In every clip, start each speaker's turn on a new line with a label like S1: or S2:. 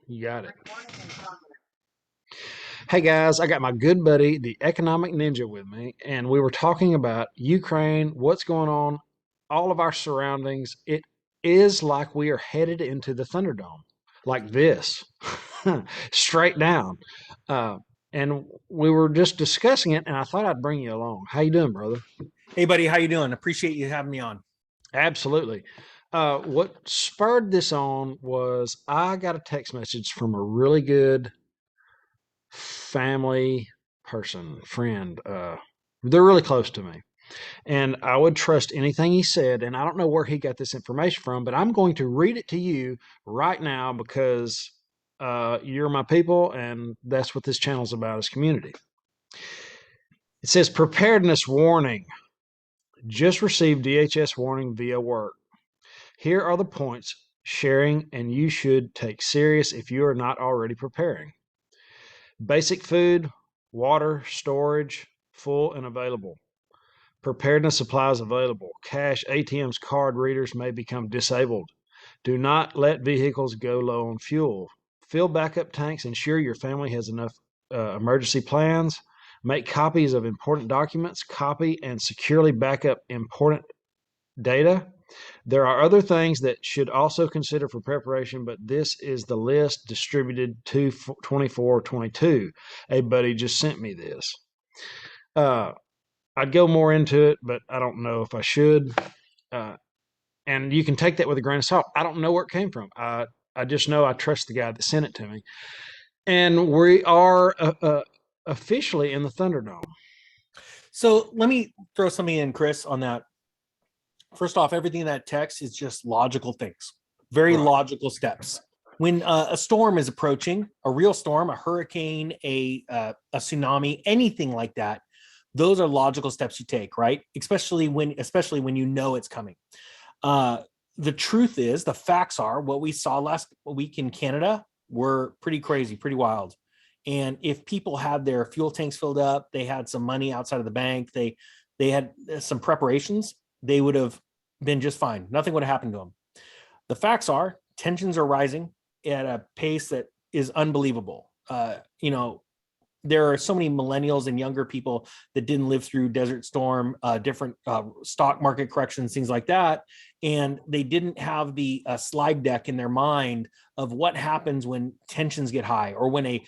S1: You got it. Hey guys, I got my good buddy, the economic ninja, with me, and we were talking about Ukraine, what's going on, all of our surroundings. It is like we are headed into the Thunderdome, like this, straight down. Uh, and we were just discussing it, and I thought I'd bring you along. How you doing, brother?
S2: Hey, buddy, how you doing? Appreciate you having me on.
S1: Absolutely. What spurred this on was I got a text message from a really good family person, friend. They're really close to me. And I would trust anything he said. And I don't know where he got this information from, but I'm going to read it to you right now because you're my people, and that's what this channel is about, is community. It says preparedness warning. Just received DHS warning via work. Here are the points sharing and you should take serious if you are not already preparing. Basic food, water, storage, full and available. Preparedness supplies available. Cash, ATMs, card readers may become disabled. Do not let vehicles go low on fuel. Fill backup tanks. Ensure your family has enough emergency plans. Make copies of important documents. Copy and securely back up important data. There are other things that should also consider for preparation, but this is the list distributed to 2422. A buddy just sent me this. I'd go more into it, but I don't know if I should. And you can take that with a grain of salt. I don't know where it came from. I just know I trust the guy that sent it to me. And we are officially in the Thunderdome.
S2: So let me throw something in, Chris, on that. First off, everything in that text is just logical things, very logical steps. When a storm is approaching, a real storm, a hurricane, a tsunami, anything like that, those are logical steps you take, right? Especially when you know it's coming. The truth is, the facts are, what we saw last week in Canada were pretty crazy, pretty wild. And if people had their fuel tanks filled up, they had some money outside of the bank, they had some preparations, they would have been just fine. Nothing would have happened to them. The facts are, tensions are rising at a pace that is unbelievable. There are so many millennials and younger people that didn't live through Desert Storm, different stock market corrections, things like that. And they didn't have the slide deck in their mind of what happens when tensions get high, or when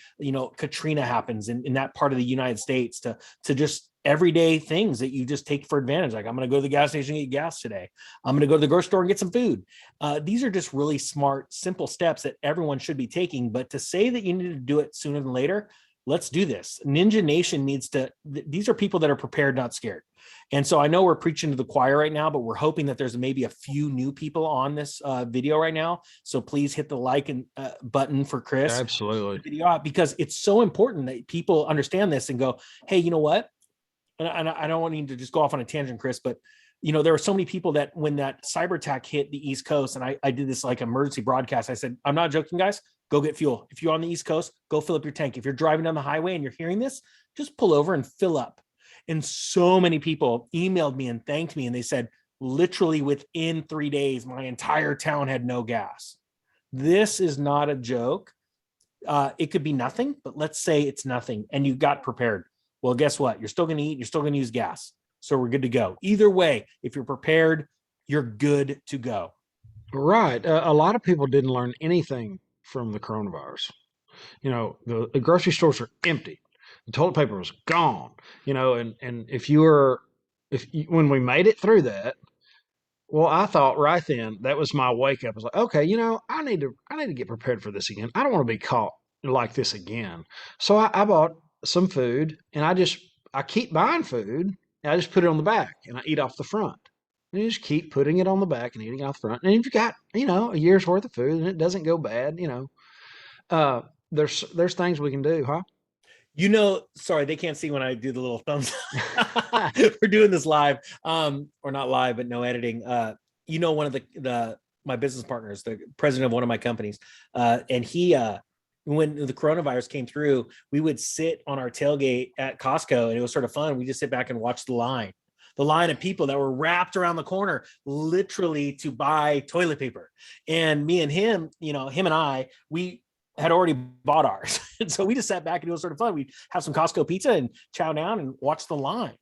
S2: Katrina happens in that part of the United States, to just everyday things that you just take for advantage. Like, I'm going to go to the gas station and get gas today. I'm going to go to the grocery store and get some food. These are just really smart, simple steps that everyone should be taking. But to say that you need to do it sooner than later, let's do this. Ninja Nation needs to, these are people that are prepared, not scared. And so I know we're preaching to the choir right now, but we're hoping that there's maybe a few new people on this video right now. So please hit the like and button for Chris.
S1: Absolutely.
S2: Video out, because it's so important that people understand this and go, hey, you know what? And I don't want you to just go off on a tangent, Chris, but there were so many people that when that cyber attack hit the East Coast, and I did this like emergency broadcast, I said, I'm not joking, guys, go get fuel. If you're on the East Coast, go fill up your tank. If you're driving down the highway and you're hearing this, just pull over and fill up. And so many people emailed me and thanked me. And they said, literally within 3 days, my entire town had no gas. This is not a joke. It could be nothing, but let's say it's nothing and you got prepared. Well, guess what? You're still going to eat. You're still going to use gas. So we're good to go. Either way, if you're prepared, you're good to go.
S1: Right. A lot of people didn't learn anything from the coronavirus. The grocery stores are empty. The toilet paper was gone. And when we made it through that, well, I thought right then, that was my wake up. I was like, okay, I need to get prepared for this again. I don't want to be caught like this again. So I bought some food, and I keep buying food, and I just put it on the back and I eat off the front. And you just keep putting it on the back and eating off the front. And if you got, a year's worth of food and it doesn't go bad, there's things we can do, huh?
S2: Sorry, they can't see when I do the little thumbs. We're doing this live, or not live, but no editing. One of my business partners, the president of one of my companies, and he, when the coronavirus came through, we would sit on our tailgate at Costco, and it was sort of fun. We just sit back and watch the line of people that were wrapped around the corner, literally to buy toilet paper. And me and him, him and I, we had already bought ours. And so we just sat back and it was sort of fun. We'd have some Costco pizza and chow down and watch the line.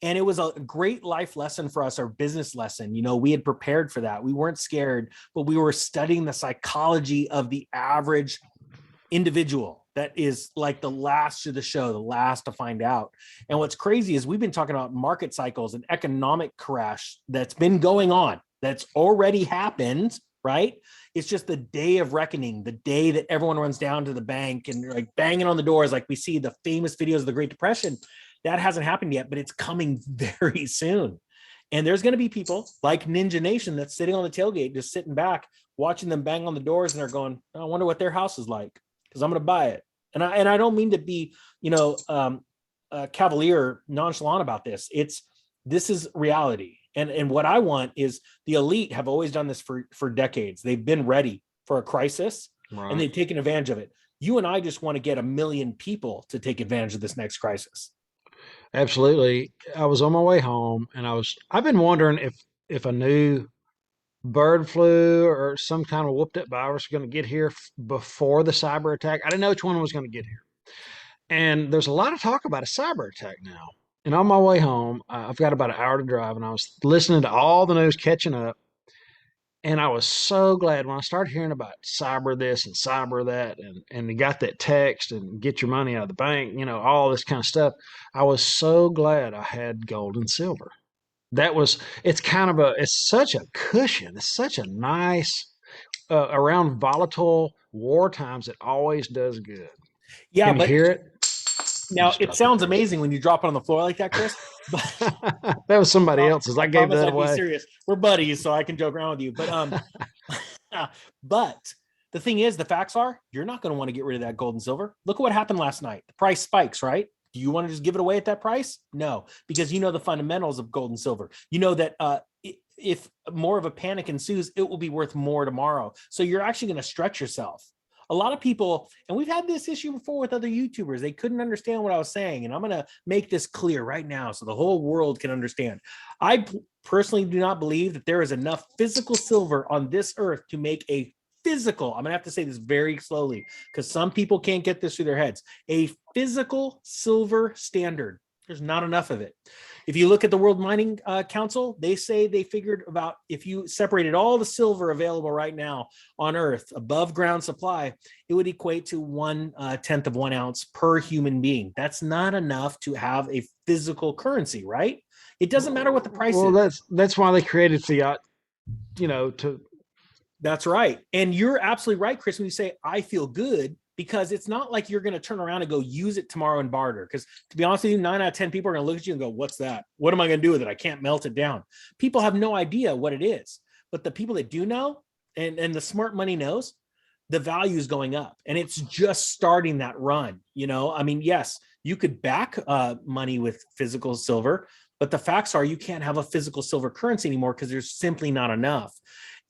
S2: And it was a great life lesson for us, our business lesson. You know, we had prepared for that. We weren't scared, but we were studying the psychology of the average individual that is like the last to the show, the last to find out. And what's crazy is we've been talking about market cycles and economic crash that's been going on, that's already happened, right? It's just the day of reckoning, the day that everyone runs down to the bank and like banging on the doors, like we see the famous videos of the Great Depression. That hasn't happened yet, but it's coming very soon. And there's going to be people like Ninja Nation that's sitting on the tailgate, just sitting back, watching them bang on the doors, and they're going, I wonder what their house is like, because I'm going to buy it. And I don't mean to be, cavalier, nonchalant about this. This is reality. And what I want is the elite have always done this for decades. They've been ready for a crisis, right, and they've taken advantage of it. You and I just want to get 1 million people to take advantage of this next crisis.
S1: Absolutely. I was on my way home and I've been wondering if a new bird flu or some kind of whooped up virus was going to get here before the cyber attack. I didn't know which one was going to get here. And there's a lot of talk about a cyber attack now. And on my way home, I've got about an hour to drive, and I was listening to all the news, catching up. And I was so glad when I started hearing about cyber this and cyber that, and you got that text and get your money out of the bank, all this kind of stuff. I was so glad I had gold and silver. It's such a cushion. It's such a nice, around volatile war times, it always does good.
S2: Yeah,
S1: Can you hear it?
S2: Now it sounds amazing when you drop it on the floor like that, Chris.
S1: But that was somebody else's. I gave that away.
S2: Be serious. We're buddies, so I can joke around with you. But but the thing is, the facts are, you're not going to want to get rid of that gold and silver. Look at what happened last night. The price spikes, right? Do you want to just give it away at that price? No, because you know the fundamentals of gold and silver. You know that if more of a panic ensues, it will be worth more tomorrow. So you're actually going to stretch yourself. A lot of people, and we've had this issue before with other YouTubers, they couldn't understand what I was saying. And I'm going to make this clear right now so the whole world can understand. I personally do not believe that there is enough physical silver on this earth to make a physical, I'm going to have to say this very slowly because some people can't get this through their heads, a physical silver standard. There's not enough of it. If you look at the World Mining Council, they say they figured about if you separated all the silver available right now on Earth above ground supply, it would equate to 1/10 of 1 ounce per human being. That's not enough to have a physical currency, right? It doesn't matter what the price is.
S1: Well, that's why they created fiat,
S2: That's right. And you're absolutely right, Chris, when you say, I feel good, because it's not like you're going to turn around and go use it tomorrow and barter. Because to be honest with you, 9 out of 10 people are going to look at you and go, what's that? What am I going to do with it? I can't melt it down. People have no idea what it is. But the people that do know, and the smart money knows, the value is going up. And it's just starting that run. Yes, you could back money with physical silver, but the facts are you can't have a physical silver currency anymore because there's simply not enough.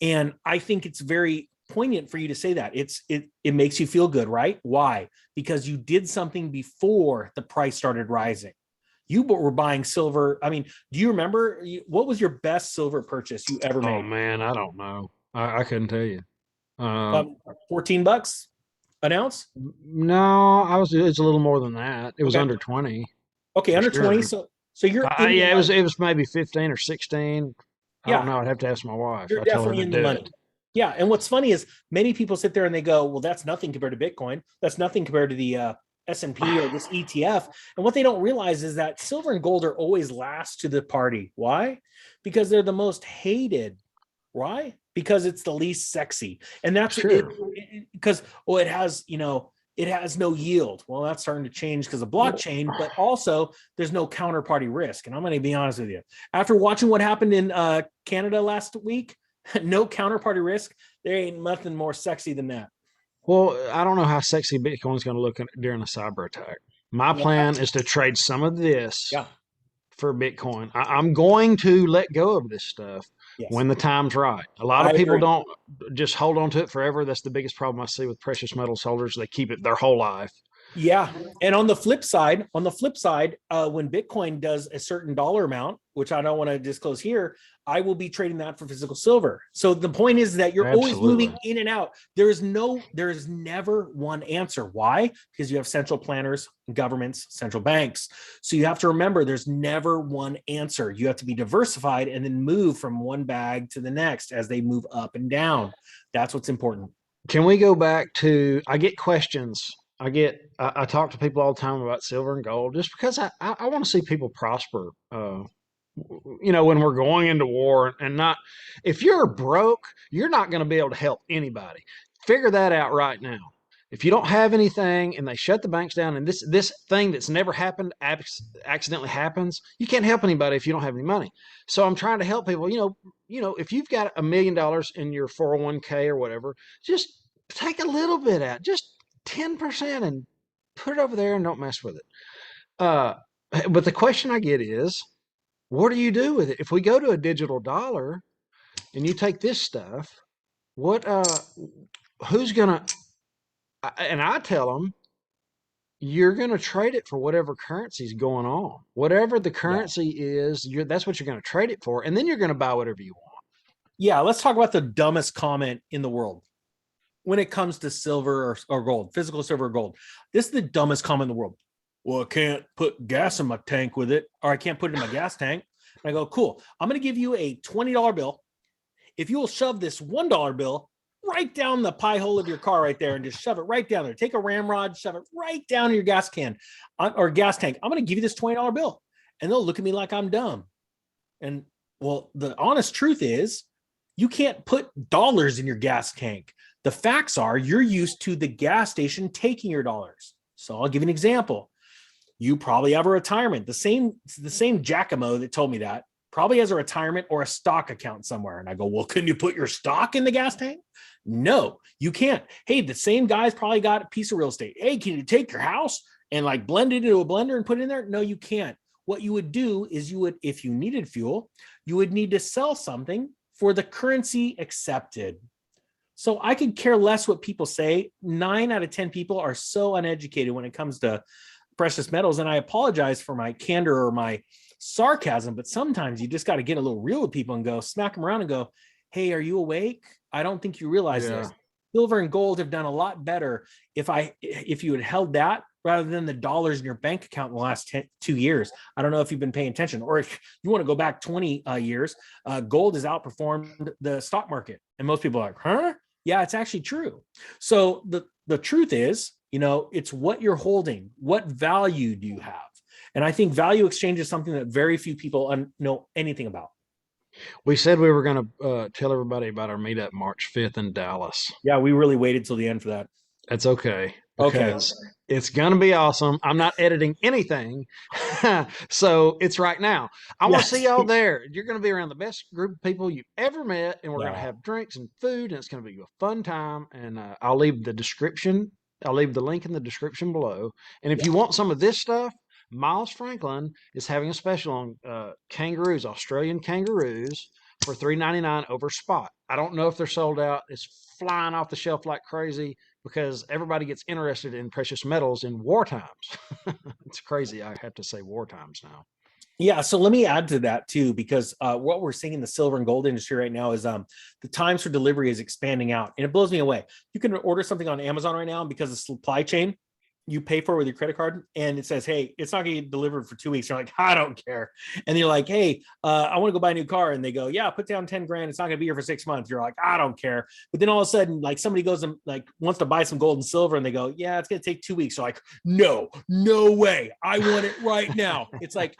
S2: And I think it's very poignant for you to say that. It makes you feel good, right? Why? Because you did something before the price started rising. You were buying silver. I mean, do you remember what was your best silver purchase you ever made?
S1: Oh man, I don't know. I couldn't tell you.
S2: $14 an ounce?
S1: No, it's a little more than that. It was under 20.
S2: Okay, under 20. So you're
S1: it was maybe 15 or 16. I don't know. I'd have to ask my wife.
S2: You're definitely in the money. Yeah. And what's funny is many people sit there and they go, well, that's nothing compared to Bitcoin. That's nothing compared to the S&P or this ETF. And what they don't realize is that silver and gold are always last to the party. Why? Because they're the most hated. Why? Because it's the least sexy. And that's it, because, it has, it has no yield. Well, that's starting to change because of blockchain, but also there's no counterparty risk. And I'm going to be honest with you. After watching what happened in Canada last week, no counterparty risk, there ain't nothing more sexy than that.
S1: Well, I don't know how sexy Bitcoin's going to look during a cyber attack. My plan is to trade some of this for Bitcoin. I'm going to let go of this stuff when the time's right. A lot of people don't just hold on to it forever. That's the biggest problem I see with precious metals holders. They keep it their whole life.
S2: Yeah. And on the flip side, when Bitcoin does a certain dollar amount, which I don't want to disclose here, I will be trading that for physical silver. So the point is that you're always moving
S1: Absolutely.
S2: in and out. There is never one answer. Why? Because you have central planners, governments, central banks. So you have to remember there's never one answer. You have to be diversified and then move from one bag to the next as they move up and down. That's what's important.
S1: Can we go back to? I get questions. I talk to people all the time about silver and gold just because I want to see people prosper. When we're going into war and not, if you're broke, you're not going to be able to help anybody. Figure that out right now. If you don't have anything and they shut the banks down and this thing that's never happened accidentally happens, you can't help anybody if you don't have any money. So I'm trying to help people. If you've got $1 million in your 401k or whatever, just take a little bit out, just 10%, and put it over there and don't mess with it. Uh, but the question I get is, what do you do with it? If we go to a digital dollar and you take this stuff, what who's gonna and I tell them you're gonna trade it for whatever currency's going on. Whatever the
S2: Yeah.
S1: currency is, that's what you're gonna trade it for, and then you're gonna buy whatever you want.
S2: Yeah. Let's talk about the dumbest comment in the world when it comes to silver or gold, physical silver or gold. This is the dumbest comment in the world. Well, I can't put gas in my tank with it, or I can't put it in my gas tank. And I go, cool. I'm going to give you a $20 bill. If you will shove this $1 bill right down the pie hole of your car right there and just shove it right down there, take a ramrod, shove it right down in your gas can or gas tank. I'm going to give you this $20 bill. And they'll look at me like I'm dumb. And well, the honest truth is you can't put dollars in your gas tank. The facts are you're used to the gas station taking your dollars. So I'll give you an example. You probably have a retirement. The same Giacomo that told me that probably has a retirement or a stock account somewhere. And I go, well, can you put your stock in the gas tank? No, you can't. Hey, the same guy's probably got a piece of real estate. Hey, can you take your house and like blend it into a blender and put it in there? No, you can't. What you would do is if you needed fuel, you would need to sell something for the currency accepted. So I could care less what people say. 9 out of 10 people are so uneducated when it comes to precious metals. And I apologize for my candor or my sarcasm, but sometimes you just got to get a little real with people and go smack them around and go, hey, are you awake? I don't think you realize
S1: Yeah.
S2: this. Silver and gold have done a lot better if you had held that rather than the dollars in your bank account in the last 2 years. I don't know if you've been paying attention, or if you want to go back 20 years, gold has outperformed the stock market. And most people are like, huh? Yeah, it's actually true. So the truth is, it's what you're holding. What value do you have? And I think value exchange is something that very few people know anything about.
S1: We said we were going to tell everybody about our meetup March 5th in Dallas.
S2: Yeah, we really waited till the end for that.
S1: That's okay
S2: Okay.
S1: because it's going to be awesome. I'm not editing anything. So it's right now. I want to see
S2: Yes.
S1: y'all there. You're going to be around the best group of people you've ever met, and we're going to
S2: Yeah.
S1: have drinks and food, and it's going to be a fun time. And I'll leave the description. I'll leave the link in the description below. And if
S2: Yeah.
S1: you want some of this stuff, Miles Franklin is having a special on kangaroos, Australian kangaroos, for $3.99 over spot. I don't know if they're sold out. It's flying off the shelf like crazy because everybody gets interested in precious metals in war times. It's crazy. I have to say war times now.
S2: Yeah, so let me add to that too, because what we're seeing in the silver and gold industry right now is the times for delivery is expanding out, and it blows me away. You can order something on Amazon right now because of supply chain. You pay for it with your credit card, and it says, "Hey, it's not going to get delivered for 2 weeks." You're like, "I don't care," and you're like, "Hey, I want to go buy a new car," and they go, "Yeah, put down 10 grand. It's not going to be here for 6 months." You're like, "I don't care," but then all of a sudden, like somebody goes and like wants to buy some gold and silver, and they go, "Yeah, it's going to take 2 weeks." You're like, "No, no way! I want it right now." It's like,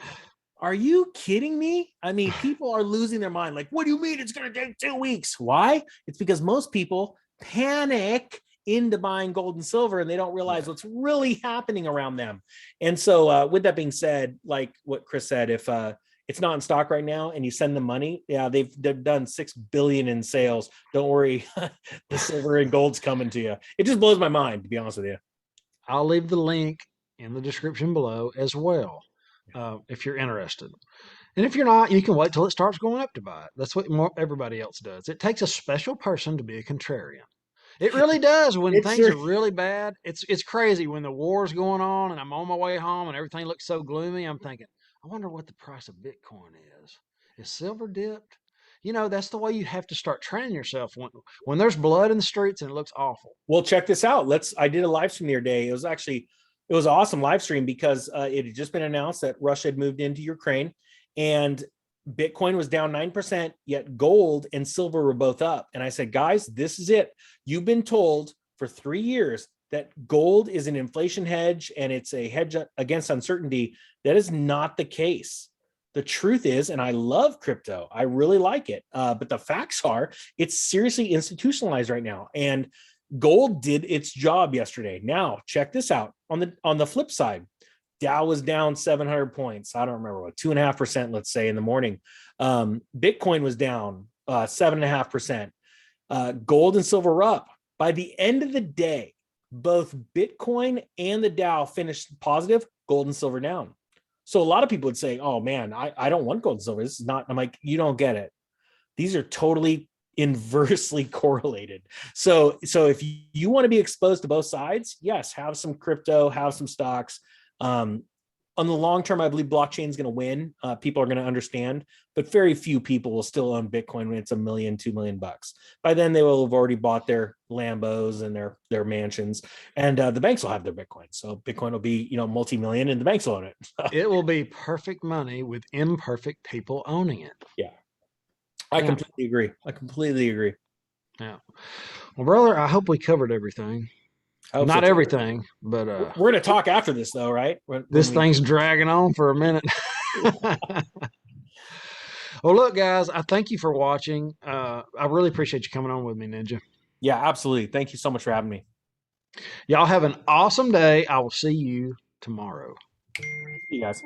S2: are you kidding me? I mean, people are losing their mind. Like, what do you mean it's going to take 2 weeks? Why? It's because most people panic into buying gold and silver and they don't realize what's really happening around them. And so, with that being said, like what Chris said, if it's not in stock right now and you send them money, yeah, they've done 6 billion in sales. Don't worry, the silver and gold's coming to you. It just blows my mind, to be honest with you.
S1: I'll leave the link in the description below as well if you're interested. And if you're not, you can wait till it starts going up to buy it. That's what everybody else does. It takes a special person to be a contrarian. It really does. When
S2: It
S1: things
S2: sure.
S1: are really bad, it's crazy. When the war's going on and I'm on my way home and everything looks so gloomy, I'm thinking, I wonder what the price of Bitcoin is. Is silver dipped? That's the way you have to start training yourself when there's blood in the streets and it looks awful.
S2: Well, check this out. I did a live stream the other day. It was an awesome live stream because it had just been announced that Russia had moved into Ukraine, and Bitcoin was down 9%, yet gold and silver were both up. And I said, guys, this is it. You've been told for 3 years that gold is an inflation hedge and it's a hedge against uncertainty. That is not the case. The truth is, and I love crypto, I really like it. But the facts are, it's seriously institutionalized right now. And gold did its job yesterday. Now, check this out. On the flip side, Dow was down 700 points. I don't remember what, 2.5%, let's say, in the morning. Bitcoin was down 7.5%. Gold and silver were up. By the end of the day, both Bitcoin and the Dow finished positive, gold and silver down. So a lot of people would say, oh man, I don't want gold and silver. This is not, I'm like, you don't get it. These are totally inversely correlated. So if you want to be exposed to both sides, yes, have some crypto, have some stocks. On the long term, I believe blockchain is going to win. People are going to understand, but very few people will still own Bitcoin when it's $1 million, $2 million. By then, they will have already bought their Lambos and their mansions, and the banks will have their Bitcoin. So Bitcoin will be, multi-million, and the banks will own it.
S1: It will be perfect money with imperfect people owning it.
S2: Yeah, I completely agree.
S1: Yeah. Well, brother, I hope we covered everything. Not everything, but
S2: we're going to talk after this, though, right?
S1: This thing's dragging on for a minute. Well, look, guys, I thank you for watching. I really appreciate you coming on with me, Ninja.
S2: Yeah, absolutely. Thank you so much for having me.
S1: Y'all have an awesome day. I will see you tomorrow.
S2: See you guys.